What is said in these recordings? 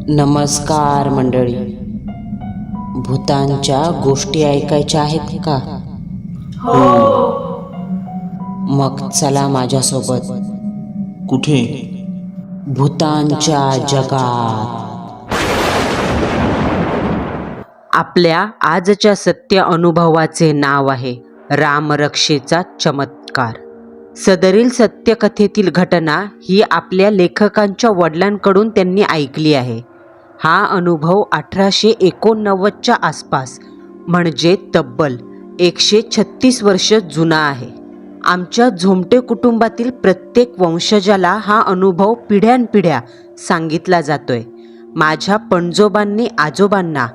नमस्कार मंडळी. भूतांच्या गोष्टी ऐकायच्या आहेत का? मग चला माझ्यासोबत. कुठे? भूतांच्या जगात. आपल्या आजच्या सत्य अनुभवाचे नाव आहे रामरक्षेचा चमत्कार. सदरील सत्यकथेतील घटना ही आपल्या लेखकांच्या वडिलांकडून त्यांनी ऐकली आहे. हा अनुभव 1889च्या आसपास म्हणजे तब्बल 136 वर्ष जुना आहे. आमच्या झोमटे कुटुंबातील प्रत्येक वंशजाला हा अनुभव पिढ्यानपिढ्या सांगितला जातोय. माझ्या पणजोबांनी आजोबांना,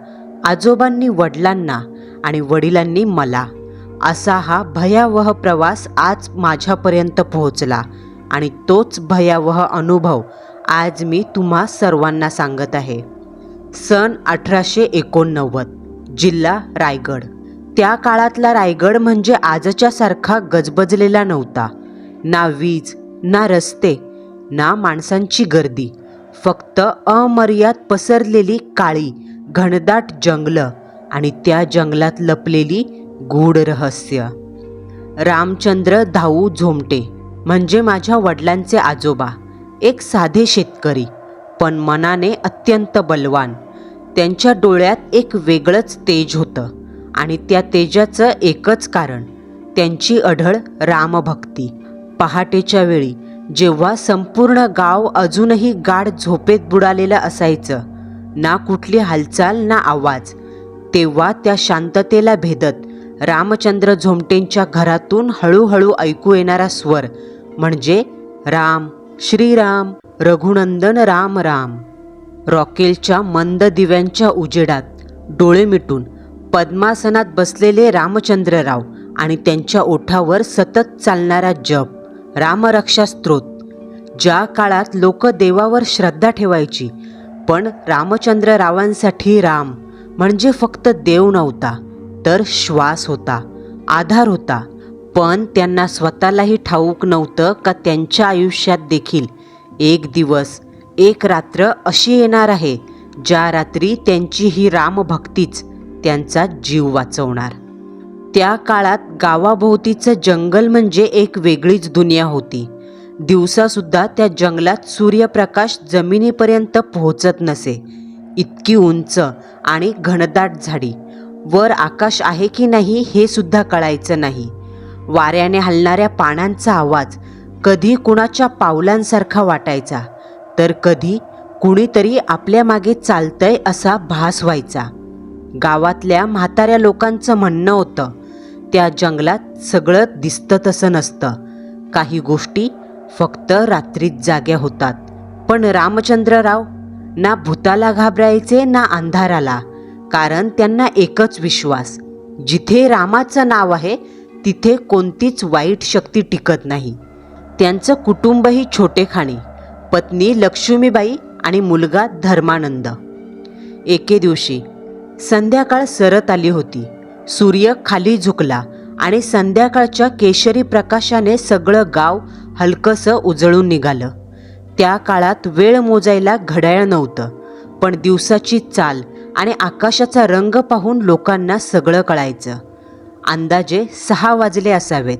आजोबांनी वडिलांना आणि वडिलांनी मला, असा हा भयावह प्रवास आज माझ्यापर्यंत पोहोचला आणि तोच भयावह अनुभव आज मी तुम्हा सर्वांना सांगत आहे. सन 1889, जिल्हा रायगड. त्या काळातला रायगड म्हणजे आजच्या सारखा गजबजलेला नव्हता. ना वीज, ना रस्ते, ना माणसांची गर्दी. फक्त अमर्याद पसरलेली काळी घनदाट जंगलं आणि त्या जंगलात लपलेली गूढ रहस्य. रामचंद्र धाऊ झोमटे म्हणजे माझ्या वडिलांचे आजोबा एक साधे शेतकरी, पण मनाने अत्यंत बलवान. त्यांच्या डोळ्यात एक वेगळंच तेज होतं आणि त्या तेजाचं एकच कारण, त्यांची अढळ रामभक्ती. पहाटेच्या वेळी जेव्हा संपूर्ण गाव अजूनही गाढ झोपेत बुडालेलं असायचं, ना कुठली हालचाल ना आवाज, तेव्हा त्या शांततेला भेदत रामचंद्र झोमटेंच्या घरातून हळूहळू ऐकू येणारा स्वर म्हणजे राम, श्रीराम, रघुनंदन राम राम. रॉकेलच्या मंद दिव्यांच्या उजेडात डोळे मिटून पद्मासनात बसलेले रामचंद्रराव आणि त्यांच्या ओठावर सतत चालणारा जप, रामरक्षा स्तोत्र. ज्या काळात लोक देवावर श्रद्धा ठेवायची, पण रामचंद्ररावांसाठी राम म्हणजे फक्त देव नव्हता, तर श्वास होता, आधार होता. पण त्यांना स्वतःलाही ठाऊक नव्हतं का त्यांच्या आयुष्यात देखील एक दिवस, एक रात्र अशी येणार आहे, ज्या रात्री त्यांची ही रामभक्तीच त्यांचा जीव वाचवणार. त्या काळात गावाभोवतीचं जंगल म्हणजे एक वेगळीच दुनिया होती. दिवसासुद्धा त्या जंगलात सूर्यप्रकाश जमिनीपर्यंत पोहोचत नसे. इतकी उंच आणि घनदाट झाडी. वर आकाश आहे की नाही हे सुद्धा कळायचं नाही. वाऱ्याने हलणाऱ्या पानांचा आवाज कधी कुणाच्या पावलांसारखा वाटायचा, तर कधी कुणीतरी आपल्या मागे चालतंय असा भास व्हायचा. गावातल्या म्हाताऱ्या लोकांचं म्हणणं होतं, त्या जंगलात सगळं दिसतं तसं नसतं. काही गोष्टी फक्त रात्रीच जाग्या होतात. पण रामचंद्रराव ना भूताला घाबरायचे ना अंधाराला, कारण त्यांना एकच विश्वास, जिथे रामाचं नाव आहे तिथे कोणतीच वाईट शक्ती टिकत नाही. त्यांचं कुटुंबही छोटेखानी, पत्नी लक्ष्मीबाई आणि मुलगा धर्मानंद. एके दिवशी संध्याकाळ सरत आली होती. सूर्य खाली झुकला आणि संध्याकाळच्या केशरी प्रकाशाने सगळं गाव हलकंसं उजळून निघालं. त्या काळात वेळ मोजायला घड्याळ नव्हतं, पण दिवसाची चाल आणि आकाशाचा रंग पाहून लोकांना सगळं कळायचं. अंदाजे 6 वाजले असावेत.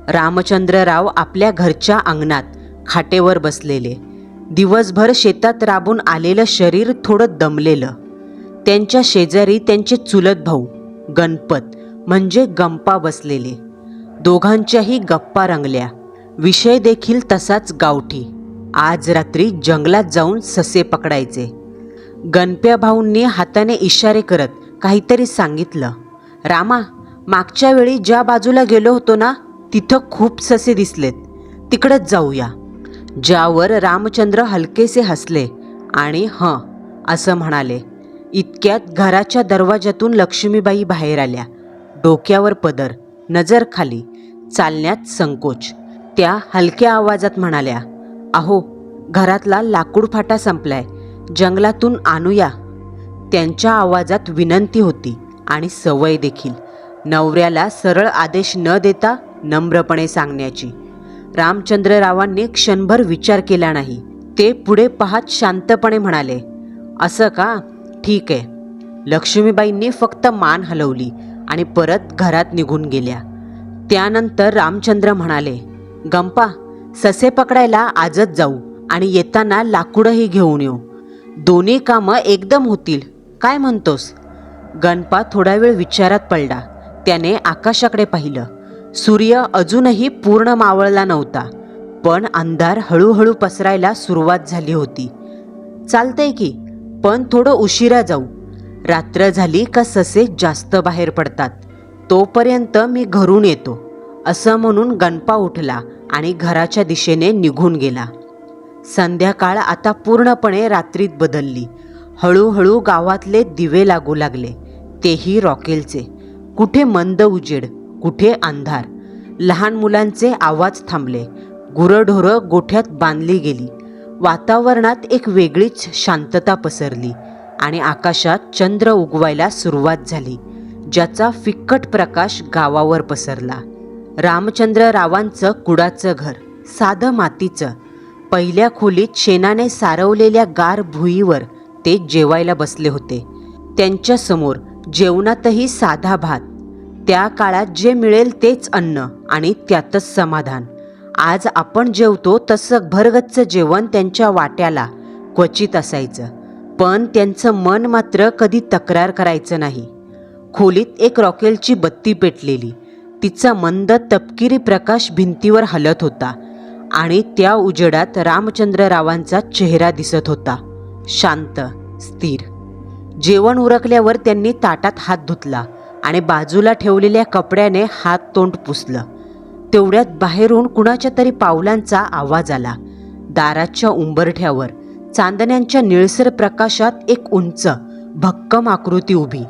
रामचंद्रराव आपल्या घरच्या अंगणात खाटेवर बसलेले, दिवसभर शेतात राबून आलेलं शरीर थोडं दमलेलं. त्यांच्या शेजारी त्यांचे चुलत भाऊ गणपत म्हणजे गंपा बसलेले. दोघांच्याही गप्पा रंगल्या. विषय देखील तसाच गावठी. आज रात्री जंगलात जाऊन ससे पकडायचे. गणप्या भाऊंनी हाताने इशारे करत काहीतरी सांगितलं. रामा, मागच्या वेळी ज्या बाजूला गेलो होतो ना, तिथं खूप ससे दिसलेत, तिकडंच जाऊया. ज्यावर रामचंद्र हलकेसे हसले आणि हं असं म्हणाले. इतक्यात घराच्या दरवाजातून लक्ष्मीबाई बाहेर आल्या. डोक्यावर पदर, नजर खाली, चालण्यात संकोच. त्या हलक्या आवाजात म्हणाल्या, अहो, घरातला लाकूड फाटा संपलाय, जंगलातून आणूया. त्यांच्या आवाजात विनंती होती आणि सवय देखील, नवऱ्याला सरळ आदेश न देता नम्रपणे सांगण्याची. रामचंद्ररावांनी क्षणभर विचार केला नाही. ते पुढे पाहत शांतपणे म्हणाले, असं का? ठीक आहे. लक्ष्मीबाईंनी फक्त मान हलवली आणि परत घरात निघून गेल्या. त्यानंतर रामचंद्र म्हणाले, गंपा, ससे पकडायला आजच जाऊ आणि येताना लाकूडही घेऊन येऊ. दोन्ही कामं एकदम होतील. काय म्हणतोस? गणपा थोडा वेळ विचारात पडला. त्याने आकाशाकडे पाहिलं. सूर्य अजूनही पूर्ण मावळला नव्हता, पण अंधार हळूहळू पसरायला सुरुवात झाली होती. चालतंय की, पण थोडं उशिरा जाऊ. रात्र झाली का ससे जास्त बाहेर पडतात. तोपर्यंत मी घरून येतो. असं म्हणून गणपा उठला आणि घराच्या दिशेने निघून गेला. संध्याकाळ आता पूर्णपणे रात्रीत बदलली. हळूहळू गावातले दिवे लागू लागले, तेही रॉकेलचे. कुठे मंद उजेड, कुठे अंधार. लहान मुलांचे आवाज थांबले. गुरंढोरं गोठ्यात बांधली गेली. वातावरणात एक वेगळीच शांतता पसरली आणि आकाशात चंद्र उगवायला सुरुवात झाली, ज्याचा फिक्कट प्रकाश गावावर पसरला. रामचंद्ररावांचं कुडाचं घर, साधं मातीचं. पहिल्या खोलीत शेणाने सारवलेल्या गार भुईवर ते जेवायला बसले होते. त्यांच्यासमोर जेवणातही साधा भात. त्या काळात जे मिळेल तेच अन्न आणि त्यातच समाधान. आज आपण जेवतो तसं भरगच्च जेवण त्यांच्या वाट्याला क्वचित असायचं, पण त्यांचं मन मात्र कधी तक्रार करायचं नाही. खोलीत एक रॉकेलची बत्ती पेटलेली. तिचा मंद तपकिरी प्रकाश भिंतीवर हलत होता आणि त्या उजेडात रामचंद्ररावांचा चेहरा दिसत होता, शांत, स्थिर. जेवण उरकल्यावर त्यांनी ताटात हात धुतला आणि बाजूला ठेवलेल्या कपड्याने हात तोंड पुसलं. तेवढ्यात बाहेरून कुणाच्या तरी पावलांचा आवाज आला. दाराच्या उंबरठ्यावर चांदण्यांच्या निळसर प्रकाशात एक उंच भक्कम आकृती उभी,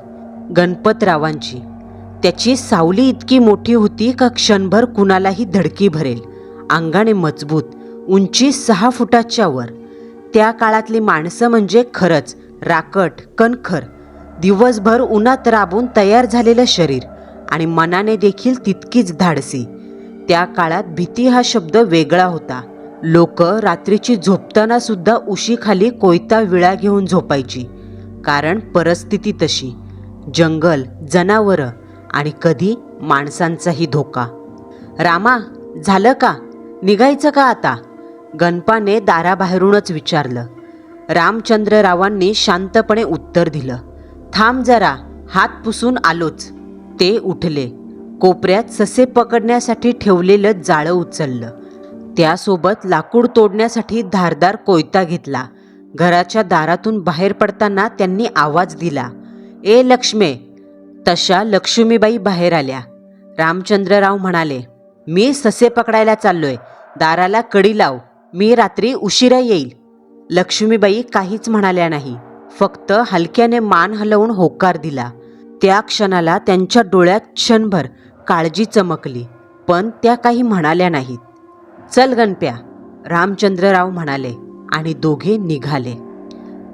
गणपतरावांची. त्याची सावली इतकी मोठी होती का क्षणभर कुणालाही धडकी भरेल. अंगाने मजबूत, उंची 6 फुटाच्या वर. त्या काळातली माणसं म्हणजे खरंच राकट, कणखर. दिवसभर उन्हात राबून तयार झालेलं शरीर आणि मनाने देखील तितकीच धाडसी. त्या काळात भीती हा शब्द वेगळा होता. लोक रात्रीची झोपताना सुद्धा उशीखाली कोयता विळा घेऊन झोपायची, कारण परिस्थिती तशी. जंगल, जनावरं आणि कधी माणसांचाही धोका. रामा, झालं का? निघायचं का आता? गणपाने दाराबाहेरूनच विचारलं. रामचंद्ररावांनी शांतपणे उत्तर दिलं, थांब जरा, हात पुसून आलोच. ते उठले. कोपऱ्यात ससे पकडण्यासाठी ठेवलेलं जाळं उचललं. त्यासोबत लाकूड तोडण्यासाठी धारदार कोयता घेतला. घराच्या दारातून बाहेर पडताना त्यांनी आवाज दिला, ए लक्ष्मे. तशा लक्ष्मीबाई बाहेर आल्या. रामचंद्रराव म्हणाले, मी ससे पकडायला चाललोय. दाराला कडी लाव, मी रात्री उशिरा येईल. लक्ष्मीबाई काहीच म्हणाल्या नाही, फक्त हलक्याने मान हलवून होकार दिला. त्या क्षणाला त्यांच्या डोळ्यात क्षणभर काळजी चमकली, पण त्या काही म्हणाल्या नाहीत. चल गणप्या, रामचंद्रराव म्हणाले आणि दोघे निघाले.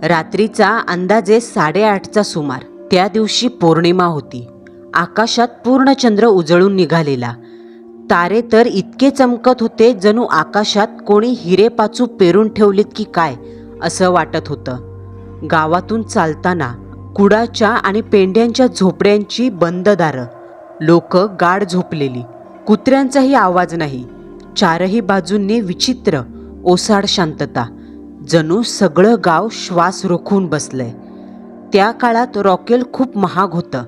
रात्रीचा अंदाजे 8:30चा सुमार. त्या दिवशी पौर्णिमा होती. आकाशात पूर्ण चंद्र उजळून निघालेला. तारे तर इतके चमकत होते जणू आकाशात कोणी हिरे पाचू पेरून ठेवलेत की काय असं वाटत होतं. गावातून चालताना कुडाच्या आणि पेंड्यांच्या झोपड्यांची बंद दारं, लोक गाढ झोपलेली. कुत्र्यांचाही आवाज नाही. चारही बाजूंनी विचित्र ओसाड शांतता. जणू सगळं गाव श्वास रोखून बसलंय. त्या काळात रॉकेल खूप महाग होतं,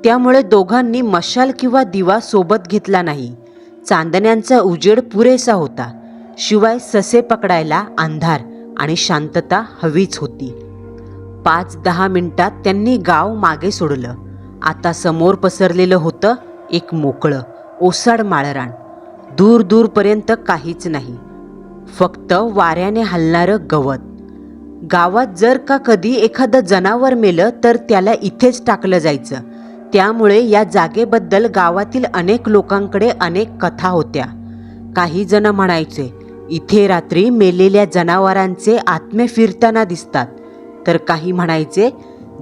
त्यामुळे दोघांनी मशाल किंवा दिवा सोबत घेतला नाही. चांदण्यांचा उजेड पुरेसा होता. शिवाय ससे पकडायला अंधार आणि शांतता हवीच होती. 5-10 मिनिटात त्यांनी गाव मागे सोडलं. आता समोर पसरलेलं होतं एक मोकळं ओसाड माळरान. दूर दूरपर्यंत काहीच नाही, फक्त वाऱ्याने हलणारं गवत. गावात जर का कधी एखादं जनावर मेलं तर त्याला इथेच टाकलं जायचं. त्यामुळे या जागेबद्दल गावातील अनेक लोकांकडे अनेक कथा होत्या. काही जण म्हणायचे, इथे रात्री मेलेल्या जनावरांचे आत्मे फिरताना दिसतात. तर काही म्हणायचे,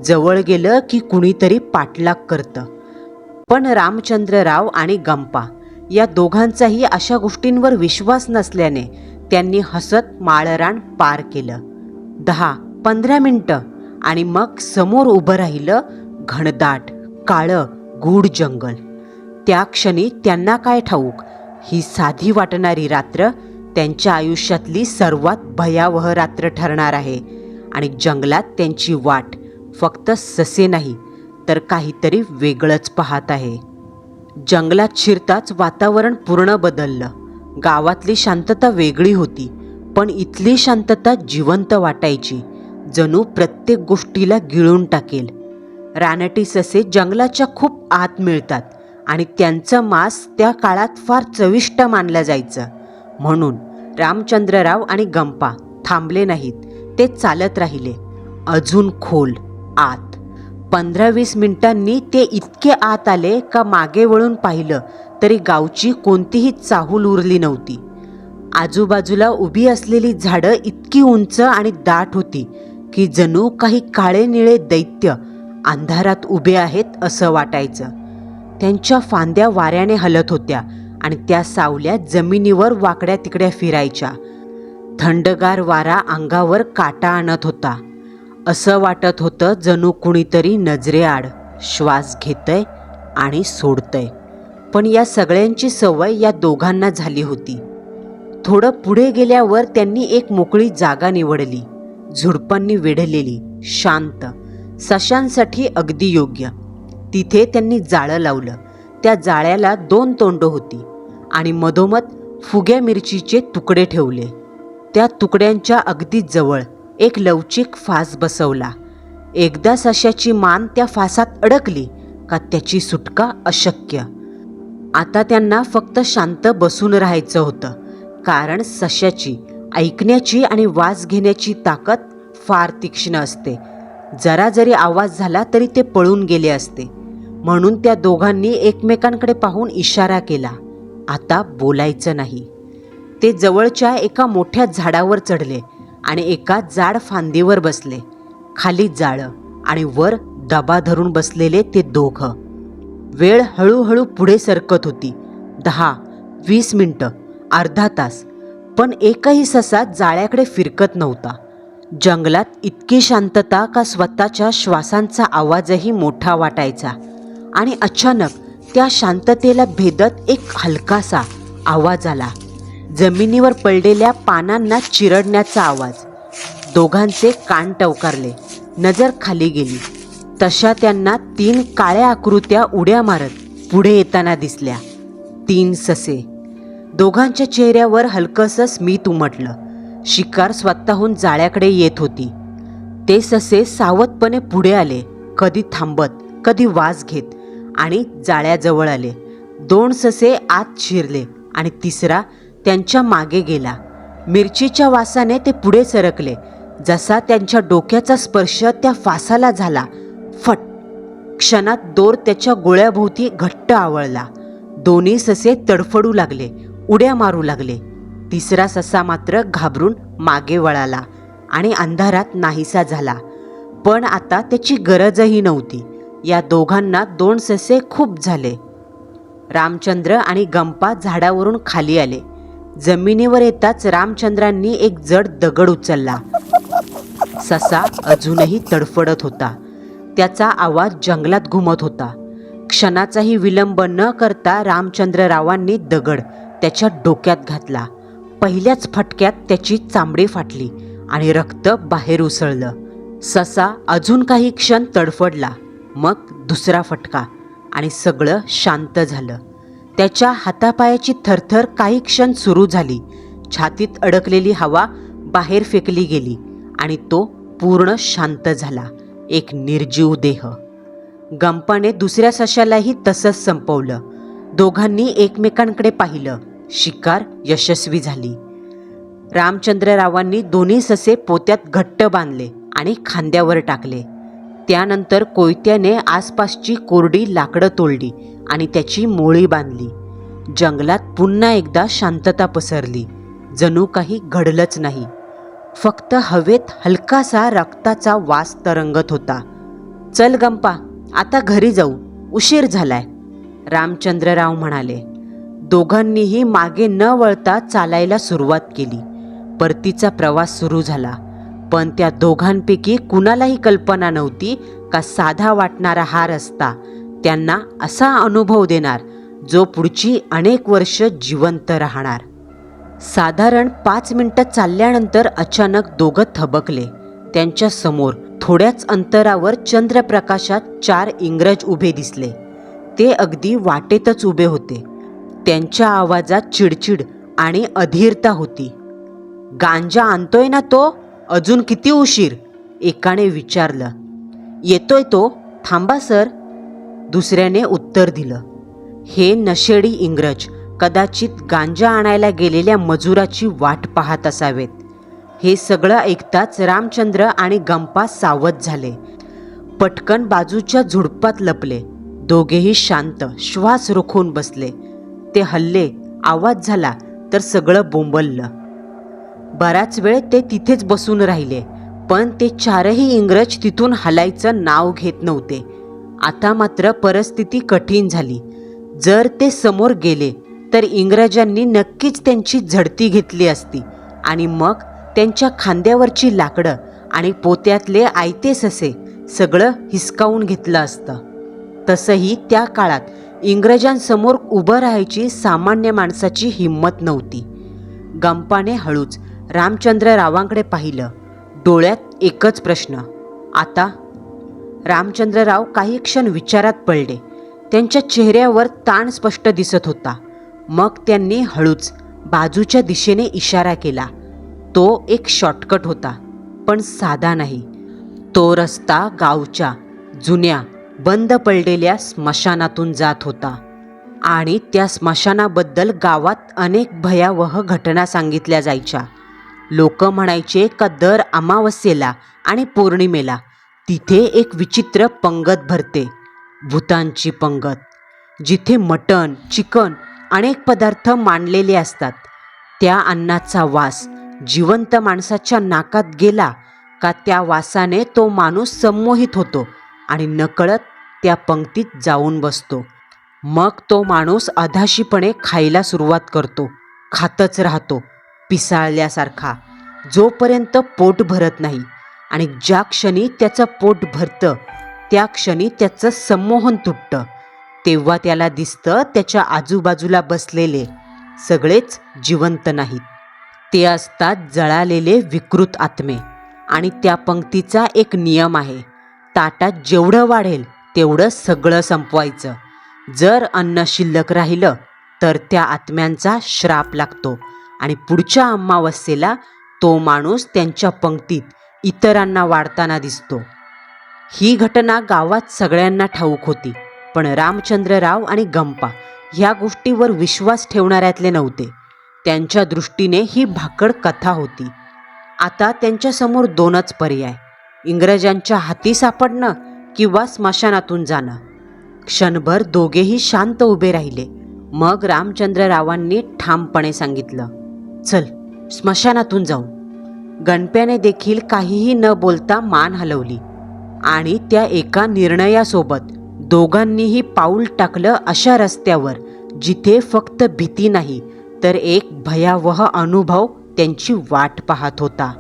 जवळ गेलं की कुणीतरी पाठलाग करतं. पण रामचंद्रराव आणि गंपा या दोघांचाही अशा गोष्टींवर विश्वास नसल्याने त्यांनी हसत माळरान पार केलं. 10-15 मिनिटं आणि मग समोर उभं राहिलं घनदाट काळं गूढ जंगल. त्या क्षणी त्यांना काय ठाऊक, ही साधी वाटणारी रात्र त्यांच्या आयुष्यातली सर्वात भयावह रात्र ठरणार आहे. आणि जंगलात त्यांची वाट फक्त ससे नाही तर काहीतरी वेगळंच पाहत आहे. जंगलात शिरताच वातावरण पूर्ण बदललं. गावातली शांतता वेगळी होती, पण इथली शांतता जिवंत वाटायची, जणू प्रत्येक गोष्टीला गिळून टाकेल. रानटी ससे जंगलाच्या खूप आत मिळतात आणि त्यांचं मांस त्या काळात फार चविष्ट मानलं जायचं. म्हणून रामचंद्रराव आणि गंपा थांबले नाहीत. ते चालत राहिले अजून खोल आत. 15-20 मिनिटांनी ते इतके आत आले का मागे वळून पाहिलं तरी गावची कोणतीही चाहूल उरली नव्हती. आजूबाजूला उभी असलेली झाडं इतकी उंच आणि दाट होती की जणू काही काळे निळे दैत्य अंधारात उभे आहेत असं वाटायचं. त्यांच्या फांद्या वाऱ्याने हलत होत्या आणि त्या सावल्या जमिनीवर वाकड्या तिकड्या फिरायच्या. थंडगार वारा अंगावर काटा आणत होता. असं वाटत होतं जणू कुणीतरी नजरेआड श्वास घेतंय आणि सोडतंय. पण या सगळ्यांची सवय या दोघांना झाली होती. थोडं पुढे गेल्यावर त्यांनी एक मोकळी जागा निवडली, झुडपांनी वेढलेली, शांत, सशांसाठी अगदी योग्य. तिथे त्यांनी जाळं लावलं. त्या जाळ्याला 2 तोंडं होती आणि मधोमध फुग्या मिरचीचे तुकडे ठेवले. त्या तुकड्यांच्या अगदी जवळ एक लवचिक फास बसवला. एकदा सश्याची मान त्या फासात अडकली का त्याची सुटका अशक्य. आता त्यांना फक्त शांत बसून राहायचं होतं, कारण सश्याची ऐकण्याची आणि वास घेण्याची ताकद फार तीक्ष्ण असते. जरा जरी आवाज झाला तरी ते पळून गेले असते. म्हणून त्या दोघांनी एकमेकांकडे पाहून इशारा केला, आता बोलायचं नाही. ते जवळच्या एका मोठ्या झाडावर चढले आणि एका जाड फांदीवर बसले. खाली जाळं आणि वर दबा धरून बसलेले ते दोघं. वेळ हळूहळू पुढे सरकत होती. 10-20 मिनिटं, अर्धा तास, पण एकही ससा जाळ्याकडे फिरकत नव्हता. जंगलात इतकी शांतता का स्वतःच्या श्वासांचा आवाजही मोठा वाटायचा. आणि अचानक त्या शांततेला भेदत एक हलकासा आवाज आला. जमिनीवर पडलेल्या पानांना चिरडण्याचा आवाज. दोघांचे कान टवकारले, नजर खाली गेली. तशा त्यांना 3 काळ्या आकृत्या उड्या मारत पुढे येताना दिसल्या. 3 ससे. दोघांच्या चेहऱ्यावर हलकंसं स्मित उमटलं. शिकार स्वतःहून जाळ्याकडे येत होती. ते ससे सावधपणे पुढे आले, कधी थांबत, कधी वास घेत, आणि जाळ्याजवळ आले. 2 ससे आत शिरले आणि तिसरा त्यांच्या मागे गेला. मिरचीच्या वासाने ते पुढे सरकले. जसा त्यांच्या डोक्याचा स्पर्श त्या फासाला झाला, फट, क्षणात दोर त्याच्या गोळ्याभोवती घट्ट आवळला. दोन्ही ससे तडफडू लागले, उड्या मारू लागले. तिसरा ससा मात्र घाबरून मागे वळाला आणि अंधारात नाहीसा झाला. पण आता त्याची गरजही नव्हती. या दोघांना 2 ससे खूप झाले. रामचंद्र आणि गंपा झाडावरून खाली आले. जमिनीवर येताच रामचंद्रांनी एक जड दगड उचलला. ससा अजूनही तडफडत होता. त्याचा आवाज जंगलात घुमत होता. क्षणाचाही विलंब न करता रामचंद्ररावांनी दगड त्याच्या डोक्यात घातला. पहिल्याच फटक्यात त्याची चामडी फाटली आणि रक्त बाहेर उसळलं. ससा अजून काही क्षण तडफडला. मग दुसरा फटका आणि सगळं शांत झालं. त्याच्या हातापायाची थरथर काही क्षण सुरू झाली. छातीत अडकलेली हवा बाहेर फेकली गेली आणि तो पूर्ण शांत झाला, एक निर्जीव देह. गंपाने दुसऱ्या सशालाही तसंच संपवलं. दोघांनी एकमेकांकडे पाहिलं. शिकार यशस्वी झाली. रामचंद्ररावांनी दोन्ही ससे पोत्यात घट्ट बांधले आणि खांद्यावर टाकले. त्यानंतर कोयत्याने आसपासची कोरडी लाकडं तोडली आणि त्याची मोळी बांधली. जंगलात पुन्हा एकदा शांतता पसरली. जणू काही घडलंच नाही. फक्त हवेत हलकासा रक्ताचा वास तरंगत होता. चल गंपा, आता घरी जाऊ, उशीर झालाय, रामचंद्रराव म्हणाले. दोघांनीही मागे न वळता चालायला सुरुवात केली. परतीचा प्रवास सुरू झाला. पण त्या दोघांपैकी कुणालाही कल्पना नव्हती का साधा वाटणारा हा रस्ता त्यांना असा अनुभव देणार जो पुढची अनेक वर्ष जिवंत राहणार. साधारण 5 मिनिटं चालल्यानंतर अचानक दोघं थबकले. त्यांच्या समोर थोड्याच अंतरावर चंद्रप्रकाशात 4 इंग्रज उभे दिसले. ते अगदी वाटेतच उभे होते. त्यांच्या आवाजात चिडचिड आणि अधीरता होती. गांजा आणतोय ना तो? अजून किती उशीर? एकाने विचारलं. येतोय तो, थांबा सर, दुसऱ्याने उत्तर दिलं. हे नशेडी इंग्रज कदाचित गांजा आणायला गेलेल्या मजुराची वाट पाहत असावेत. हे सगळं ऐकताच रामचंद्र आणि गंपा सावध झाले. पटकन बाजूच्या झुडपात लपले. दोघेही शांत, श्वास रोखून बसले. ते हल्ले, आवाज झाला तर सगळं बोंबललं. बराच वेळ ते तिथेच बसून राहिले, पण ते 4ही इंग्रज तिथून हलायचं नाव घेत नव्हते. आता मात्र परिस्थिती कठीण झाली. जर ते समोर गेले तर इंग्रजांनी नक्कीच त्यांची झडती घेतली असती आणि मग त्यांच्या खांद्यावरची लाकडं आणि पोत्यातले आयते ससे सगळं हिसकावून घेतलं असतं. तसंही त्या काळात इंग्रजांसमोर उभं राहायची सामान्य माणसाची हिंमत नव्हती. गंपाने हळूच रामचंद्ररावांकडे पाहिलं. डोळ्यात एकच प्रश्न, आता? रामचंद्रराव काही क्षण विचारात पडले. त्यांच्या चेहऱ्यावर ताण स्पष्ट दिसत होता. मग त्यांनी हळूच बाजूच्या दिशेने इशारा केला. तो एक शॉर्टकट होता, पण साधा नाही. तो रस्ता गावच्या जुन्या बंद पडलेल्या स्मशानातून जात होता आणि त्या स्मशानाबद्दल गावात अनेक भयावह घटना सांगितल्या जायच्या. लोक म्हणायचे का दर अमावस्येला आणि पौर्णिमेला तिथे एक विचित्र पंगत भरते, भूतांची पंगत, जिथे मटण, चिकन अनेक पदार्थ मांडलेले असतात. त्या अन्नाचा वास जिवंत माणसाच्या नाकात गेला का त्या वासाने तो माणूस संमोहित होतो आणि नकळत त्या पंक्तीत जाऊन बसतो. मग तो माणूस अधाशीपणे खायला सुरुवात करतो. खातच राहतो पिसाळल्यासारखा, जोपर्यंत पोट भरत नाही. आणि ज्या क्षणी त्याचं पोट भरतं त्या क्षणी त्याचं संमोहन तुटतं. तेव्हा त्याला दिसतं त्याच्या आजूबाजूला बसलेले सगळेच जिवंत नाहीत. ते असतात जळालेले विकृत आत्मे. आणि त्या पंक्तीचा एक नियम आहे, ताटात जेवढं वाढेल तेवढं सगळं संपवायचं. जर अन्न शिल्लक राहिलं तर त्या आत्म्यांचा श्राप लागतो आणि पुढच्या अमावस्येला तो माणूस त्यांच्या पंक्तीत इतरांना वाढताना दिसतो. ही घटना गावात सगळ्यांना ठाऊक होती, पण रामचंद्रराव आणि गंपा ह्या गोष्टीवर विश्वास ठेवणाऱ्यातले नव्हते. त्यांच्या दृष्टीने ही भाकड कथा होती. आता त्यांच्यासमोर 2च पर्याय, इंग्रजांच्या हाती सापडणं किंवा स्मशानातून जाणं. क्षणभर दोघेही शांत उभे राहिले. मग रामचंद्ररावांनी ठामपणे सांगितलं, चल स्मशानातून जाऊ. गणप्याने देखील काहीही न बोलता मान हलवली आणि त्या एका निर्णयासोबत दोघांनीही पाऊल टाकलं अशा रस्त्यावर जिथे फक्त भीती नाही तर एक भयावह अनुभव त्यांची वाट पाहत होता.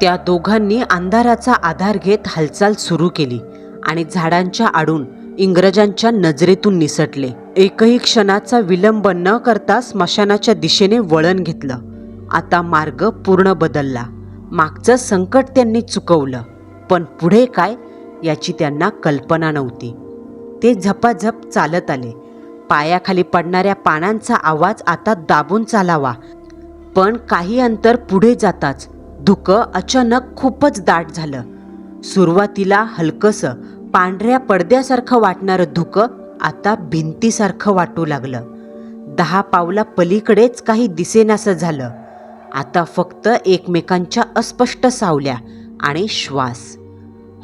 त्या दोघांनी अंधाराचा आधार घेत हालचाल सुरू केली आणि झाडांच्या आडून इंग्रजांच्या नजरेतून निसटले. एकही क्षणाचा विलंब न करता स्मशानाच्या दिशेने वळण घेतलं. आता मार्ग पूर्ण बदलला. मागचं संकट त्यांनी चुकवलं, पण पुढे काय याची त्यांना कल्पना नव्हती. ते झपाझप चालत आले. पायाखाली पडणाऱ्या पानांचा आवाज आता दाबून चालावा. पण काही अंतर पुढे जाताच धुकं अचानक खूपच दाट झालं. सुरुवातीला हलकसं पांढऱ्या पडद्यासारखं वाटणारं धुकं आता भिंतीसारखं वाटू लागलं. 10 पावला पलीकडेच काही दिसेनासं झालं. आता फक्त एकमेकांच्या अस्पष्ट सावल्या आणि श्वास.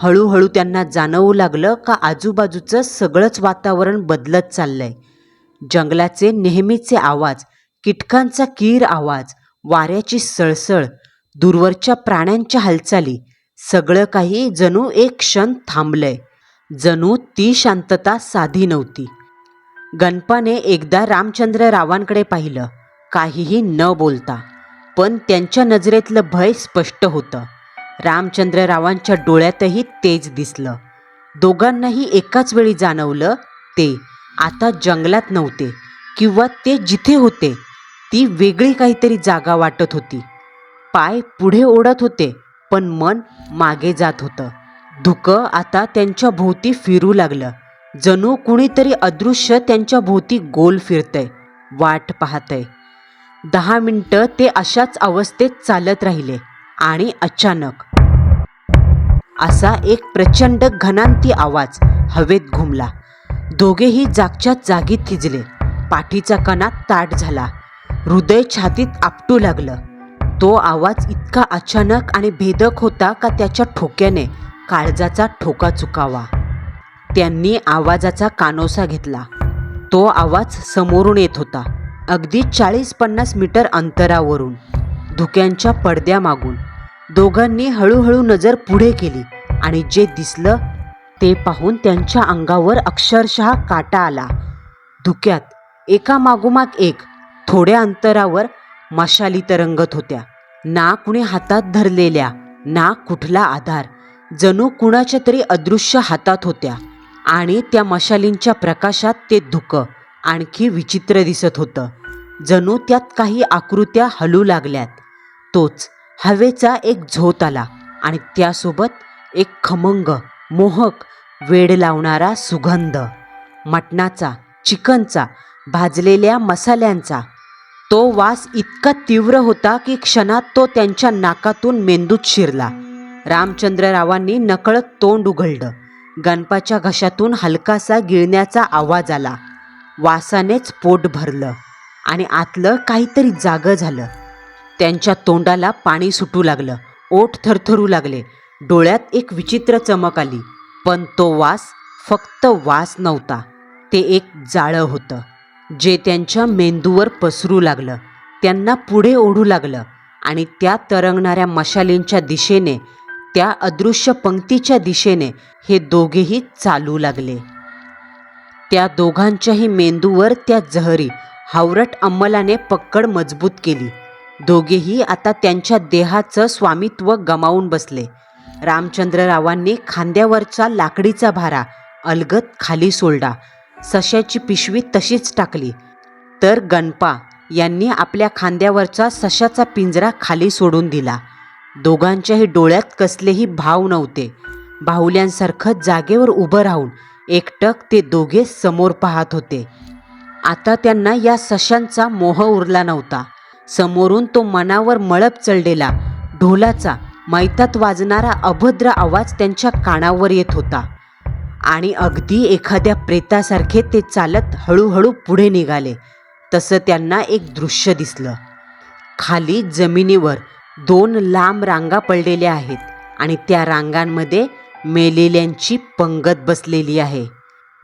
हळूहळू त्यांना जाणवू लागलं का आजूबाजूचं सगळंच वातावरण बदलत चाललंय. जंगलाचे नेहमीचे आवाज, कीटकांचा कीर आवाज, वाऱ्याची सळसळ, दूरवरच्या प्राण्यांच्या हालचाली, सगळं काही जणू एक क्षण थांबलंय. जणू ती शांतता साधी नव्हती. गणपाने एकदा रामचंद्ररावांकडे पाहिलं, काहीही न बोलता. पण त्यांच्या नजरेतलं भय स्पष्ट होतं. रामचंद्ररावांच्या डोळ्यातही तेच दिसलं. दोघांनाही एकाच वेळी जाणवलं ते आता जंगलात नव्हते किंवा ते जिथे होते ती वेगळी काहीतरी जागा वाटत होती. पाय पुढे ओढत होते पण मन मागे जात होतं. धुकं आता त्यांच्या भोवती फिरू लागलं. जणू कुणीतरी अदृश्य त्यांच्या भोवती गोल फिरतंय, वाट पाहतंय. 10 मिनिटं ते अशाच अवस्थेत चालत राहिले आणि अचानक असा एक प्रचंड घनांती आवाज हवेत घुमला. दोघेही जागच्या जागी थिजले. पाठीचा कणा ताठ झाला. हृदय छातीत आपटू लागलं. तो आवाज इतका अचानक आणि भेदक होता का त्याच्या ठोक्याने काळजाचा ठोका चुकावा. त्यांनी आवाजाचा कानोसा घेतला. तो आवाज समोरून येत होता, अगदी 40-50 मीटर अंतरावरून, धुक्यांच्या पडद्यामागून. दोघांनी हळूहळू नजर पुढे केली आणि जे दिसलं ते पाहून त्यांच्या अंगावर अक्षरशः काटा आला. धुक्यात एकामागोमाग एक थोड्या अंतरावर मशाली तरंगत होत्या. ना कुणी हातात धरलेल्या, ना कुठला आधार. जणू कुणाच्या तरी अदृश्य हातात होत्या. आणि त्या मशालींच्या प्रकाशात ते धुकं आणखी विचित्र दिसत होतं. जणू त्यात काही आकृत्या हलू लागल्यात. तोच हवेचा एक झोत आला आणि त्यासोबत एक खमंग, मोहक, वेड लावणारा सुगंध. मटणाचा, चिकनचा, भाजलेल्या मसाल्यांचा. तो वास इतका तीव्र होता की क्षणात तो त्यांच्या नाकातून मेंदूत शिरला. रामचंद्ररावांनी नकळत तोंड उघडलं. गणपाच्या घशातून हलकासा गिळण्याचा आवाज आला. वासानेच पोट भरलं आणि आतलं काहीतरी जागं झालं. त्यांच्या तोंडाला पाणी सुटू लागलं. ओठ थरथरू लागले. डोळ्यात एक विचित्र चमक आली. पण तो वास फक्त वास नव्हता. ते एक जाळं होतं जे त्यांच्या मेंदूवर पसरू लागलं, त्यांना पुढे ओढू लागलं आणि त्या तरंगणाऱ्या मशालींच्या दिशेने, त्या अदृश्य पंक्तीच्या दिशेने हे दोघेही चालू लागले. त्या दोघांच्याही मेंदूवर त्या जहरी, हावरट अंमलाने पक्कड मजबूत केली. दोघेही आता त्यांच्या देहाचं स्वामित्व गमावून बसले. रामचंद्ररावांनी खांद्यावरचा लाकडीचा भारा अलगद खाली सोडला. सश्याची पिशवी तशीच टाकली. तर गणपा यांनी आपल्या खांद्यावरचा सश्याचा पिंजरा खाली सोडून दिला. दोघांच्याही डोळ्यात कसलेही भाव नव्हते. बाहुल्यांसारखं जागेवर उभं राहून एकटक ते दोघे समोर पाहत होते. आता त्यांना या सश्यांचा मोह उरला नव्हता. समोरून तो मनावर मळप चढलेला ढोलाचा मैतात वाजणारा अभद्र आवाज त्यांच्या कानावर येत होता. आणि अगदी एखाद्या प्रेतासारखे ते चालत हळूहळू पुढे निघाले. तसं त्यांना एक दृश्य दिसलं. खाली जमिनीवर 2 लांब रांगा पडलेल्या आहेत आणि त्या रांगांमध्ये मेलेल्यांची पंगत बसलेली आहे.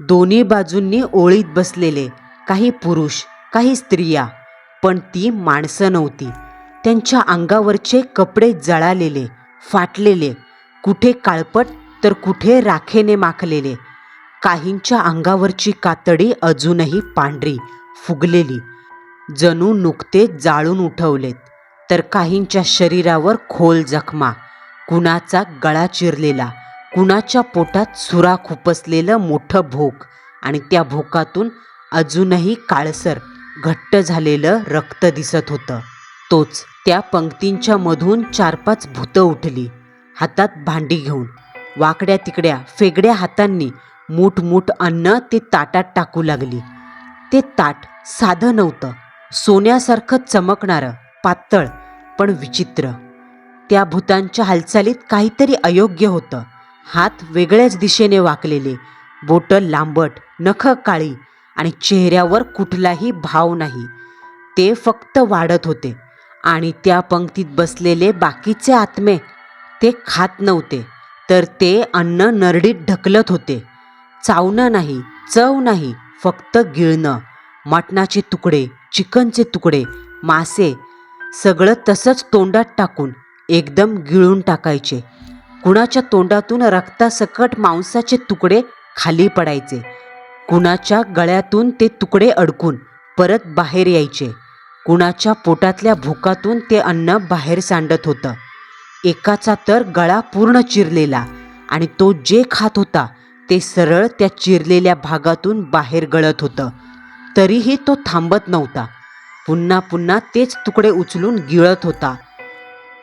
दोन्ही बाजूंनी ओळीत बसलेले काही पुरुष, काही स्त्रिया. पण ती माणसं नव्हती. त्यांच्या अंगावरचे कपडे जळालेले, फाटलेले, कुठे काळपट तर कुठे राखेने माखलेले. काहींच्या अंगावरची कातडी अजूनही पांढरी, फुगलेली, जणू नुकतेच जाळून उठवलेत. तर काहींच्या शरीरावर खोल जखमा, कुणाचा गळा चिरलेला, कुणाच्या पोटात सुरा खुपसलेलं मोठं भोक आणि त्या भोकातून अजूनही काळसर, घट्ट झालेलं रक्त दिसत होतं. तोच त्या पंक्तींच्या मधून 4-5 भूतं उठली, हातात भांडी घेऊन. वाकड्या तिकड्या फेगड्या हातांनी मूठ अन्न ते ताटात टाकू लागली. ते ताट साधं नव्हतं, सोन्यासारखं चमकणारं, पातळ पण विचित्र. त्या भूतांच्या हालचालीत काहीतरी अयोग्य होतं. हात वेगळ्याच दिशेने वाकलेले, बोटं लांबट, नखं काळी आणि चेहऱ्यावर कुठलाही भाव नाही. ते फक्त वाढत होते. आणि त्या पंक्तीत बसलेले बाकीचे आत्मे, ते खात नव्हते, तर ते अन्न नरडीत ढकलत होते. चावणं नाही, चव नाही, फक्त गिळणं. मटणाचे तुकडे, चिकनचे तुकडे, मासे, सगळं तसंच तोंडात टाकून एकदम गिळून टाकायचे. कुणाच्या तोंडातून रक्तासकट मांसाचे तुकडे खाली पडायचे. कुणाच्या गळ्यातून ते तुकडे अडकून परत बाहेर यायचे. कुणाच्या पोटातल्या भुकातून ते अन्न बाहेर सांडत होतं. एकाचा तर गळा पूर्ण चिरलेला आणि तो जे खात होता ते सरळ त्या चिरलेल्या भागातून बाहेर गळत होतं. तरीही तो थांबत नव्हता. पुन्हा पुन्हा तेच तुकडे उचलून गिळत होता.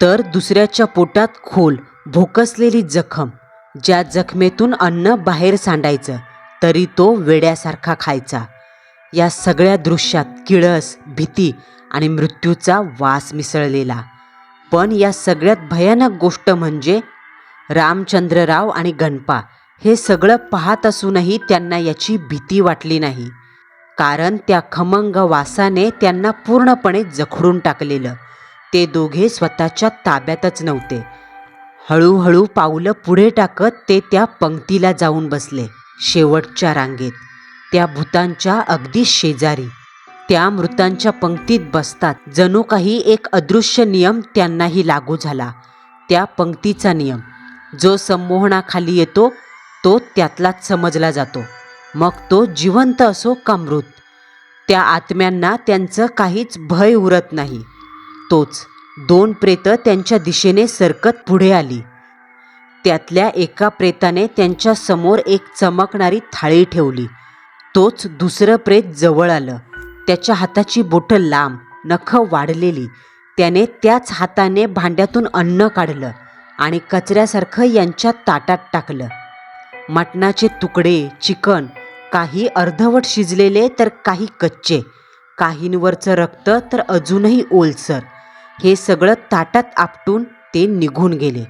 तर दुसऱ्याच्या पोटात खोल भोकसलेली जखम, ज्या जखमेतून अन्न बाहेर सांडायचं तरी तो वेड्यासारखा खायचा. या सगळ्या दृश्यात किळस, भीती आणि मृत्यूचा वास मिसळलेला. पण या सगळ्यात भयानक गोष्ट म्हणजे रामचंद्रराव आणि गणपा हे सगळं पाहत असूनही त्यांना याची भीती वाटली नाही. कारण त्या खमंग वासाने त्यांना पूर्णपणे जखडून टाकलेलं. ते दोघे स्वतःच्या ताब्यातच नव्हते. हळूहळू पावलं पुढे टाकत ते त्या पंक्तीला जाऊन बसले, शेवटच्या रांगेत, त्या भूतांच्या अगदी शेजारी. त्या मृतांच्या पंक्तीत बसतात जणू काही एक अदृश्य नियम त्यांनाही लागू झाला. त्या पंक्तीचा नियम, जो संमोहनाखाली येतो तो त्यातलाच समजला जातो, मग तो जिवंत असो का मृत. त्या आत्म्यांना त्यांचं काहीच भय उरत नाही. तोच 2 प्रेतं त्यांच्या दिशेने सरकत पुढे आली. त्यातल्या एका प्रेताने त्यांच्या समोर एक चमकणारी थाळी ठेवली. तोच दुसरं प्रेत जवळ आलं. त्याच्या हाताची बोटं लांब, नखं वाढलेली. त्याने त्याच हाताने भांड्यातून अन्न काढलं आणि कचऱ्यासारखं यांच्या ताटात टाकलं. मटणाचे तुकडे, चिकन, काही अर्धवट शिजलेले तर काही कच्चे, काहींवरचं रक्त तर अजूनही ओलसर. हे सगळं ताटात आपटून ते निघून गेले.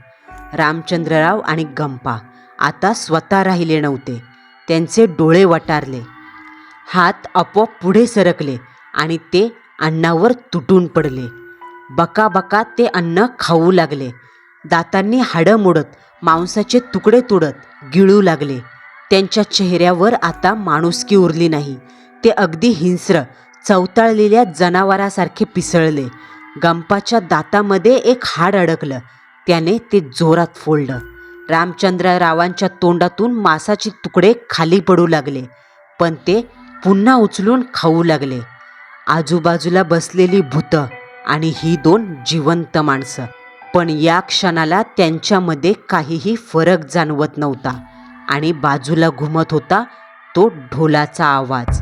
रामचंद्रराव आणि गंपा आता स्वतः राहिले नव्हते. त्यांचे डोळे वटारले, हात आपोआप पुढे सरकले आणि ते अन्नावर तुटून पडले. बकाबका ते अन्न खाऊ लागले. दातांनी हाडं मोडत, मांसाचे तुकडे तोडत गिळू लागले. त्यांच्या चेहऱ्यावर आता माणुसकी उरली नाही. ते अगदी हिंस्र, चवताळलेल्या जनावरासारखे पिसळले. गंपाच्या दातामध्ये एक हाड अडकलं. त्याने ते जोरात फोडलं. रामचंद्ररावांच्या तोंडातून मांसाचे तुकडे खाली पडू लागले, पण ते पुन्हा उचलून खाऊ लागले. आजूबाजूला बसलेली भूतं आणि ही 2 जिवंत माणसं. पण या क्षणाला त्यांच्यामध्ये काहीही फरक जाणवत नव्हता आणि बाजूला घुमत होता तो ढोलाचा आवाज.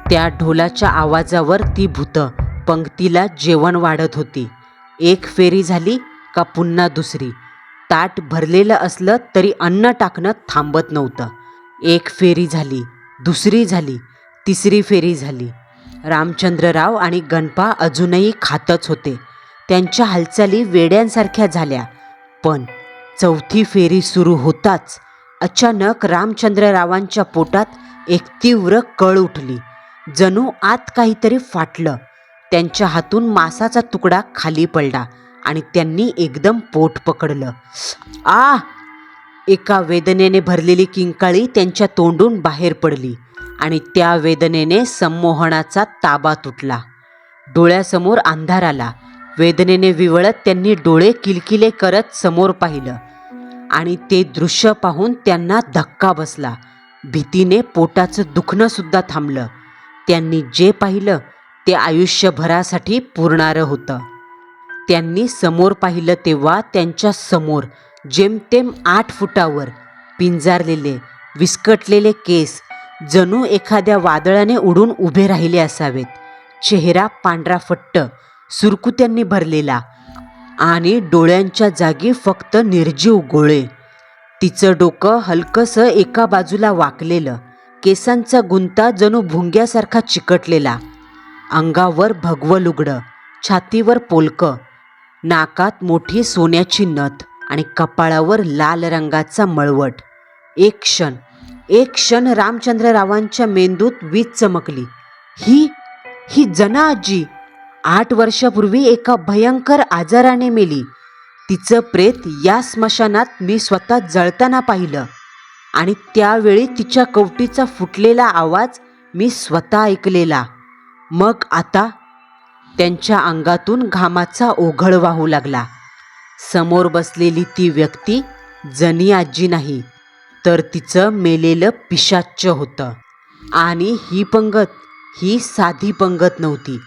त्या ढोलाच्या आवाजावर ती भूतं पंक्तीला जेवण वाढत होती. एक फेरी झाली का पुन्हा दुसरी. ताट भरलेलं असलं तरी अन्न टाकणं थांबत नव्हतं. एक फेरी झाली, दुसरी झाली, तिसरी फेरी झाली. रामचंद्रराव आणि गणपा अजूनही खातच होते. त्यांच्या हालचाली वेड्यांसारख्या झाल्या. पण 4थी फेरी सुरू होताच अचानक रामचंद्ररावांच्या पोटात एक तीव्र कळ उठली. जणू आत काहीतरी फाटलं. त्यांच्या हातून मांसाचा तुकडा खाली पडला आणि त्यांनी एकदम पोट पकडलं. आ! एका वेदनेने भरलेली किंकाळी त्यांच्या तोंडून बाहेर पडली आणि त्या वेदनेने संमोहनाचा ताबा तुटला. डोळ्यासमोर अंधार आला. वेदनेने विवळत त्यांनी डोळे किलकिले करत समोर पाहिलं आणि ते दृश्य पाहून त्यांना धक्का बसला. भीतीने पोटाचं दुखणं सुद्धा थांबलं. त्यांनी जे पाहिलं ते आयुष्यभरासाठी पुरणारं होतं. त्यांनी समोर पाहिलं तेव्हा त्यांच्या समोर जेमतेम 8 फुटावर पिंजारलेले, विस्कटलेले केस जणू एखाद्या वादळाने उडून उभे राहिले असावेत. चेहरा पांढरा फट्ट, सुरकुत्यांनी भरलेला आणि डोळ्यांच्या जागी फक्त निर्जीव गोळे. तिचं डोकं हलकंसं एका बाजूला वाकलेलं, केसांचा गुंता जणू भुंग्यासारखा चिकटलेला. अंगावर भगवं लुगडं, छातीवर पोलकं, नाकात मोठी सोन्याची नथ आणि कपाळावर लाल रंगाचा मळवट. एक क्षण रामचंद्ररावांच्या मेंदूत वीज चमकली. ही जना आजी 8 वर्षापूर्वी एका भयंकर आजाराने मेली. तिचं प्रेत या स्मशानात मी स्वतः जळताना पाहिलं आणि त्यावेळी तिच्या कवटीचा फुटलेला आवाज मी स्वतः ऐकलेला. मग आता त्यांच्या अंगातून घामाचा ओघळ वाहू लागला. समोर बसलेली ती व्यक्ती जनी आजी नाही, तर तिचं मेलेलं पिशाच्च होतं. आणि ही पंगत, ही साधी पंगत नव्हती.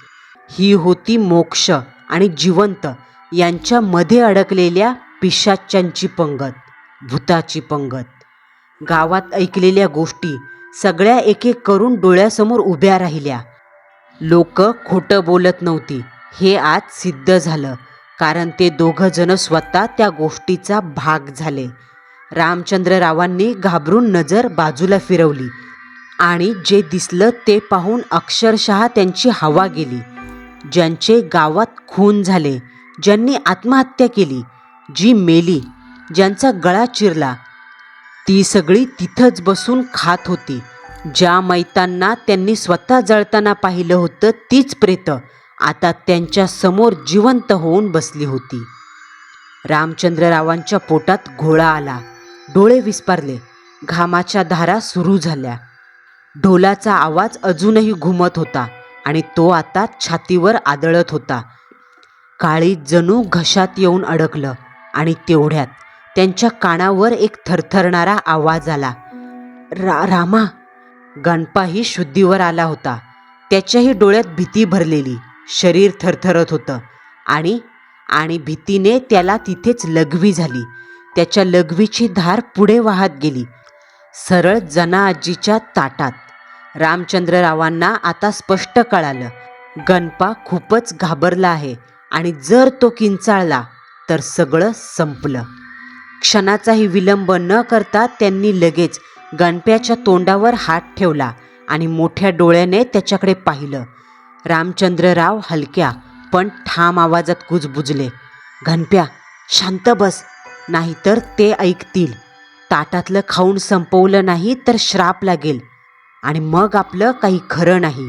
ही होती मोक्ष आणि जिवंत, यांच्या मध्ये अडकलेल्या पिशाच्यांची पंगत, भूताची पंगत. गावात ऐकलेल्या गोष्टी सगळ्या एक एक करून डोळ्यासमोर उभ्या राहिल्या. लोक खोटं बोलत नव्हती हे आज सिद्ध झालं, कारण ते दोघं जण स्वतः त्या गोष्टीचा भाग झाले. रामचंद्ररावांनी घाबरून नजर बाजूला फिरवली आणि जे दिसलं ते पाहून अक्षरशः त्यांची हवा गेली. ज्यांचे गावात खून झाले, ज्यांनी आत्महत्या केली, जी मेली, ज्यांचा गळा चिरला, ती सगळी तिथंच बसून खात होती. ज्या मैतांना त्यांनी स्वतः जळताना पाहिलं होतं तीच प्रेतं आता त्यांच्या समोर जिवंत होऊन बसली होती. रामचंद्ररावांच्या पोटात घोळा आला, डोळे विस्पारले, घामाच्या धारा सुरू झाल्या. ढोलाचा आवाज अजूनही घुमत होता आणि तो आता छातीवर आदळत होता. काळीज जणू घशात येऊन अडकलं आणि तेवढ्यात त्यांच्या कानावर एक थरथरणारा आवाज आला. रामा. गणपाही शुद्धीवर आला होता. त्याच्याही डोळ्यात भीती भरलेली, शरीर थरथरत होतं आणि भीतीने त्याला तिथेच लघवी झाली. त्याच्या लघवीची धार पुढे वाहत गेली, सरळ जना आजीच्या ताटात. रामचंद्ररावांना आता स्पष्ट कळालं, गणपा खूपच घाबरला आहे आणि जर तो किंचाळला तर सगळं संपलं. क्षणाचाही विलंब न करता त्यांनी लगेच गणप्याच्या तोंडावर हात ठेवला आणि मोठ्या डोळ्याने त्याच्याकडे पाहिलं. रामचंद्रराव हलक्या पण ठाम आवाजात कुजबुजले, गणप्या शांत बस, नाहीतर ते ऐकतील. ताटातलं खाऊन संपवलं नाही तर श्राप लागेल आणि मग आपलं काही खरं नाही.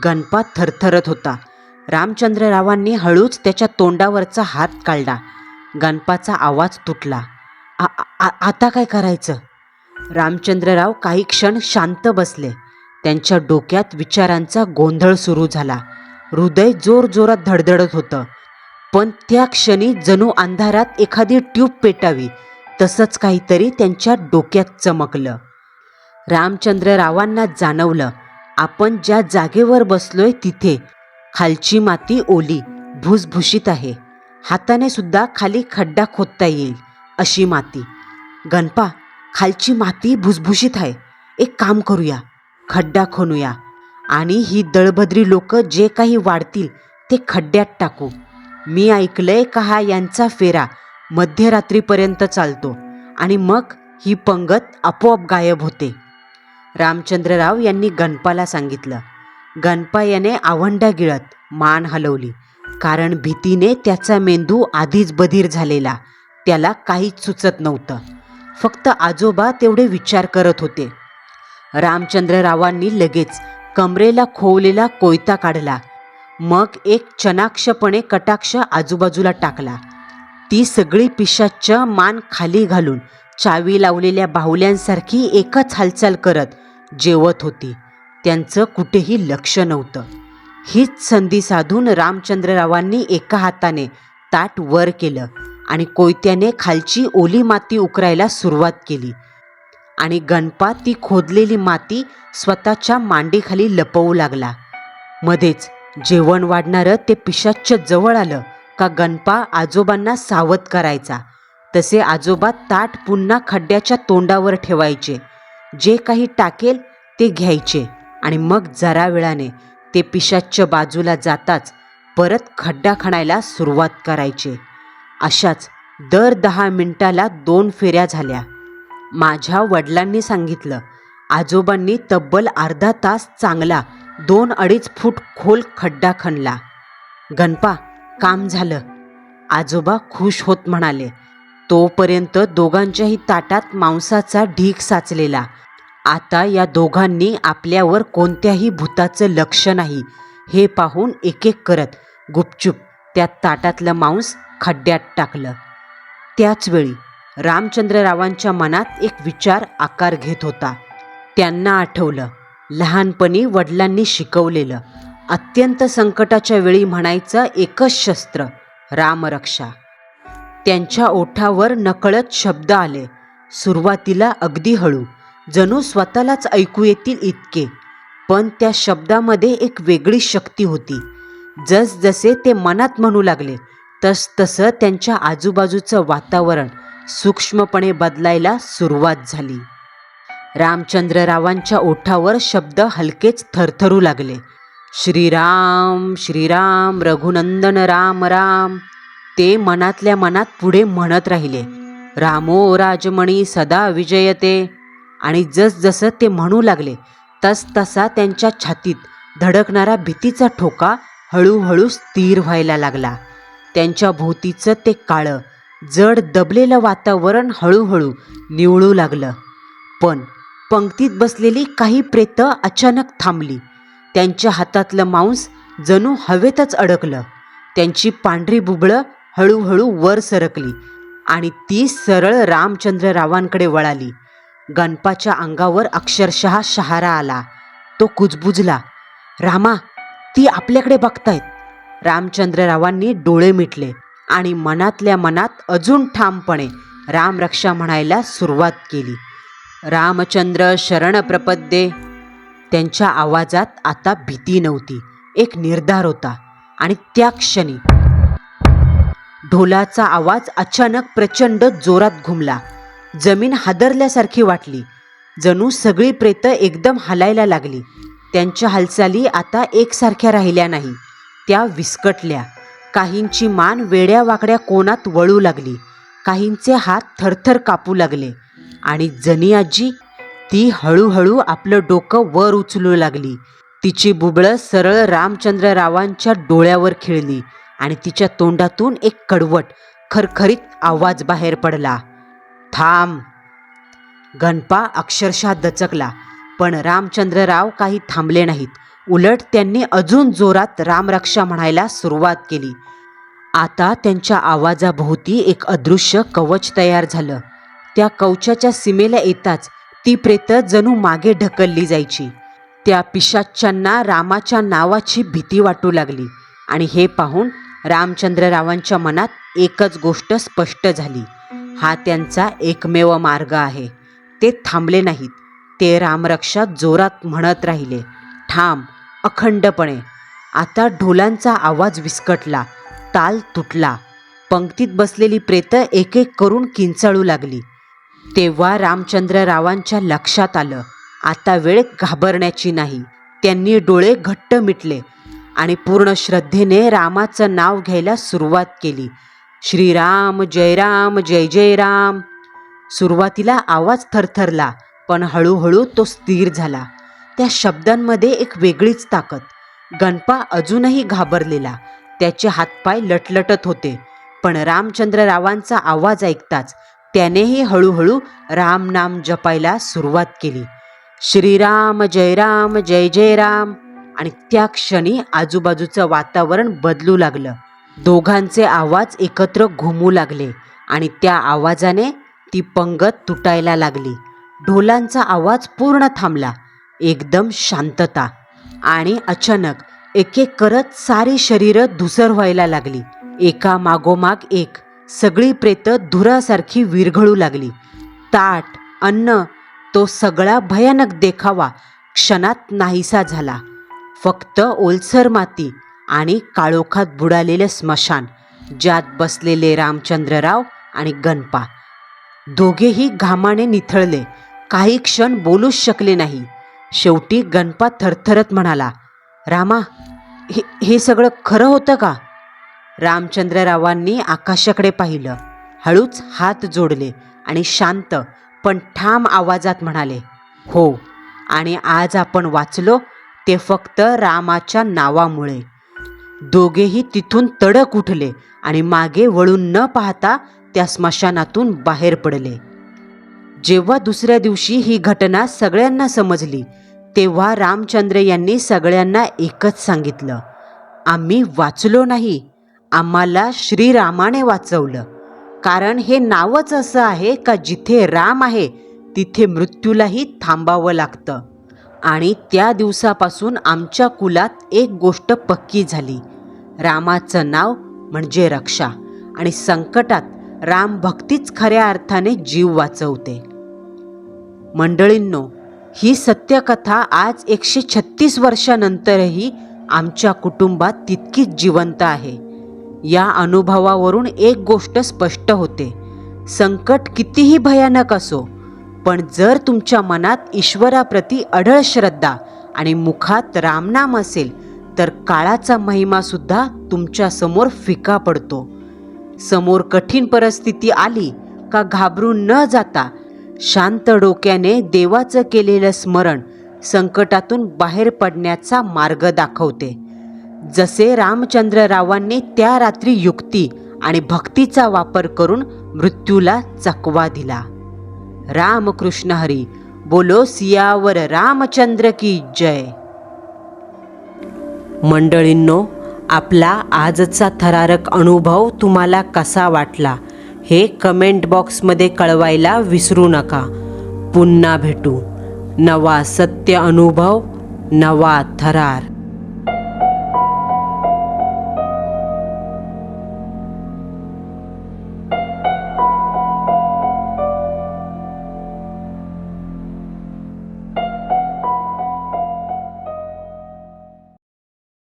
गणपा थरथरत होता. रामचंद्ररावांनी हळूच त्याच्या तोंडावरचा हात काढला. गणपाचा आवाज तुटला. आता काय करायचं? रामचंद्रराव काही क्षण शांत बसले. त्यांच्या डोक्यात विचारांचा गोंधळ सुरू झाला. हृदय जोरजोरात धडधडत होतं, पण त्या क्षणी जणू अंधारात एखादी ट्यूब पेटावी तसंच काहीतरी त्यांच्या डोक्यात चमकलं. रामचंद्ररावांना जाणवलं, आपण ज्या जागेवर बसलोय तिथे खालची माती ओली, भुसभुशीत आहे. हाताने सुद्धा खाली खड्डा खोदता येईल अशी माती. गणपा, खालची माती भुसभुशीत आहे. एक काम करूया, खड्डा खणूया आणि ही दळभद्री लोक जे काही वाढतील ते खड्ड्यात टाकू. मी ऐकलंय का हा यांचा फेरा मध्यरात्रीपर्यंत चालतो आणि मग ही पंगत आपोआप गायब होते. रामचंद्रराव यांनी गणपाला सांगितलं. गणपा याने आवंढा गिळत मान हलवली, कारण भीतीने त्याचा मेंदू आधीच बधीर झालेला. त्याला काहीच सुचत नव्हतं. फक्त आजोबा तेवढे विचार करत होते. रामचंद्ररावांनी लगेच कमरेला खोवलेला कोयता काढला. मग एक चनाक्षपणे कटाक्ष आजूबाजूला टाकला. ती सगळी पिशाच्च मान खाली घालून चावी लावलेल्या बाहुल्यांसारखी एकच हालचाल करत जेवत होती. त्यांचं कुठेही लक्ष नव्हतं. हीच संधी साधून रामचंद्ररावांनी एका हाताने ताट वर केलं आणि कोयत्याने खालची ओली माती उकरायला सुरुवात केली आणि गणपा ती खोदलेली माती स्वतःच्या मांडीखाली लपवू लागला. मध्येच जेवण वाढणारं ते पिशाच्च जवळ आलं का गणपा आजोबांना सावध करायचा. तसे आजोबा ताट पुन्हा खड्ड्याच्या तोंडावर ठेवायचे. जे काही टाकेल ते घ्यायचे आणि मग जरा वेळाने ते पिशाच्च बाजूला जाताच परत खड्डा खणायला सुरुवात करायचे. अशाच दर 10 मिनिटाला 2 फेऱ्या झाल्या. माझ्या वडिलांनी सांगितलं, आजोबांनी तब्बल अर्धा तास चांगला 2-2.5 फूट खोल खड्डा खणला. गणपा, काम झालं, आजोबा खुश होत म्हणाले. तोपर्यंत दोघांच्याही ताटात मांसाचा ढीग साचलेला. आता या दोघांनी आपल्यावर कोणत्याही भूताचं लक्ष नाही हे पाहून एक एक करत गुपचूप त्या ताटातलं मांस खड्ड्यात टाकलं. त्याचवेळी रामचंद्ररावांच्या मनात एक विचार आकार घेत होता. त्यांना आठवलं, लहानपणी वडिलांनी शिकवलेलं अत्यंत संकटाच्या वेळी म्हणायचं एकच शस्त्र, रामरक्षा. त्यांच्या ओठावर नकळत शब्द आले. सुरुवातीला अगदी हळू, जणू स्वतःलाच ऐकू येतील इतके, पण त्या शब्दामध्ये एक वेगळी शक्ती होती. जसजसे ते मनात म्हणू लागले तसतसं त्यांच्या आजूबाजूचं वातावरण सूक्ष्मपणे बदलायला सुरुवात झाली. रामचंद्ररावांच्या ओठावर शब्द हलकेच थरथरू लागले. श्रीराम श्रीराम रघुनंदन राम राम. ते मनातल्या मनात पुढे म्हणत राहिले. रामो राजमणी सदा विजयते. आणि जसजसं ते म्हणू लागले तसतसा त्यांच्या छातीत धडकणारा भीतीचा ठोका हळूहळू स्थिर व्हायला लागला. त्यांच्या भोवतीचं ते काळं जड दबलेलं वातावरण हळूहळू निवळू लागलं. पण पंक्तीत बसलेली काही प्रेतं अचानक थांबली. त्यांच्या हातातलं मांस जणू हवेतच अडकलं. त्यांची पांढरी बुबळं हळूहळू वर सरकली आणि ती सरळ रामचंद्ररावांकडे वळाली. गणपाच्या अंगावर अक्षरशः शहारा आला. तो कुजबुजला. रामा, ती आपल्याकडे बघतायत. रामचंद्ररावांनी डोळे मिटले आणि मनातल्या मनात अजून ठामपणे रामरक्षा म्हणायला सुरुवात केली. रामचंद्र शरण प्रपद्ये. त्यांच्या आवाजात आता भीती नव्हती, एक निर्धार होता. आणि त्या क्षणी ढोलाचा आवाज अचानक प्रचंड जोरात घुमला. जमीन हादरल्यासारखी वाटली. जणू सगळी प्रेतं एकदम हलायला लागली. त्यांच्या हालचाली आता एकसारख्या राहिल्या नाही, त्या विस्कटल्या. काहींची मान वेड्या वाकड्या कोनात वळू लागली. काहींचे हात थरथर कापू लागले. आणि जनी आजी, ती हळूहळू आपलं डोकं वर उचलू लागली. तिची बुबळं सरळ रामचंद्ररावांच्या डोळ्यावर खिळली आणि तिच्या तोंडातून एक कडवट खरखरीत आवाज बाहेर पडला. थांब. गणपा अक्षरशः दचकला. पण रामचंद्रराव काही थांबले नाहीत. उलट त्यांनी अजून जोरात रामरक्षा म्हणायला सुरुवात केली. आता त्यांच्या आवाजाभोवती एक अदृश्य कवच तयार झालं. त्या कवचाच्या सीमेला येताच ती प्रेतं जणू मागे ढकलली जायची. त्या पिशाच्यांना रामाच्या नावाची भीती वाटू लागली. आणि हे पाहून रामचंद्ररावांच्या मनात एकच गोष्ट स्पष्ट झाली. हा त्यांचा एकमेव मार्ग आहे. ते थांबले नाहीत. ते रामरक्षा जोरात म्हणत राहिले, ठाम, अखंडपणे. आता ढोलांचा आवाज विस्कटला. ताल तुटला. पंक्तीत बसलेली प्रेतं एक एक करून किंचाळू लागली. तेव्हा रामचंद्ररावांच्या लक्षात आलं, आता वेळ घाबरण्याची नाही. त्यांनी डोळे घट्ट मिटले आणि पूर्ण श्रद्धेने रामाचं नाव घ्यायला सुरुवात केली. श्रीराम जय राम जय जय राम. सुरुवातीला आवाज थरथरला, पण हळूहळू तो स्थिर झाला. त्या शब्दांमध्ये एक वेगळीच ताकद. गणपा अजूनही घाबरलेला. त्याचे हातपाय लटलटत होते. पण रामचंद्ररावांचा आवाज ऐकताच त्यानेही हळूहळू राम नाम जपायला सुरुवात केली. श्रीराम जय राम जय जय राम. आणि त्या क्षणी आजूबाजूचं वातावरण बदलू लागलं. दोघांचे आवाज एकत्र घुमू लागले आणि त्या आवाजाने ती पंगत तुटायला लागली. ढोलांचा आवाज पूर्ण थांबला. एकदम शांतता. आणि अचानक एक एक करत सारी शरीरं धुसर व्हायला लागली. एका मागोमाग एक सगळी प्रेतं धुरासारखी विरघळू लागली. ताट, अन्न, तो सगळा भयानक देखावा क्षणात नाहीसा झाला. फक्त ओलसर माती आणि काळोखात बुडालेले स्मशान, ज्यात बसलेले रामचंद्रराव आणि गणपा. दोघेही घामाने निथळले. काही क्षण बोलूच शकले नाही. शेवटी गणपा थरथरत म्हणाला, रामा, हे सगळं खरं होतं का? रामचंद्ररावांनी आकाशाकडे पाहिलं, हळूच हात जोडले आणि शांत पण ठाम आवाजात म्हणाले, हो. आणि आज आपण वाचलो ते फक्त रामाच्या नावामुळे. दोघेही तिथून तडक उठले आणि मागे वळून न पाहता त्या स्मशानातून बाहेर पडले. जेव्हा दुसऱ्या दिवशी ही घटना सगळ्यांना समजली, तेव्हा रामचंद्र यांनी सगळ्यांना एकच सांगितलं, आम्ही वाचलो नाही, आम्हाला श्रीरामाने वाचवलं. कारण हे नावच असं आहे का जिथे राम आहे तिथे मृत्यूलाही थांबावं लागतं. आणि त्या दिवसापासून आमच्या कुलात एक गोष्ट पक्की झाली, रामाचं नाव म्हणजे रक्षा. आणि संकटात राम भक्तीच खऱ्या अर्थाने जीव वाचवते. मंडळींनो, ही सत्यकथा आज 136 वर्षानंतरही आमच्या कुटुंबात तितकीच जिवंत आहे. या अनुभवावरून एक गोष्ट स्पष्ट होते, संकट कितीही भयानक असो, पण जर तुमच्या मनात ईश्वराप्रती अढळ श्रद्धा आणि मुखात रामनाम असेल तर काळाचा महिमासुद्धा तुमच्या समोर फिका पडतो. समोर कठीण परिस्थिती आली का घाबरून न जाता शांत डोक्याने देवाचं केलेलं स्मरण संकटातून बाहेर पडण्याचा मार्ग दाखवते. जसे रामचंद्ररावांनी त्या रात्री युक्ती आणि भक्तीचा वापर करून मृत्यूला चकवा दिला. रामकृष्ण हरी. बोलो सियावर रामचंद्र की जय. मंडळींनो, आपला आजचा थरारक अनुभव तुम्हाला कसा वाटला हे कमेंट बॉक्समध्ये कळवायला विसरू नका. पुन्हा भेटू. नवा सत्य अनुभव, नवा थरार.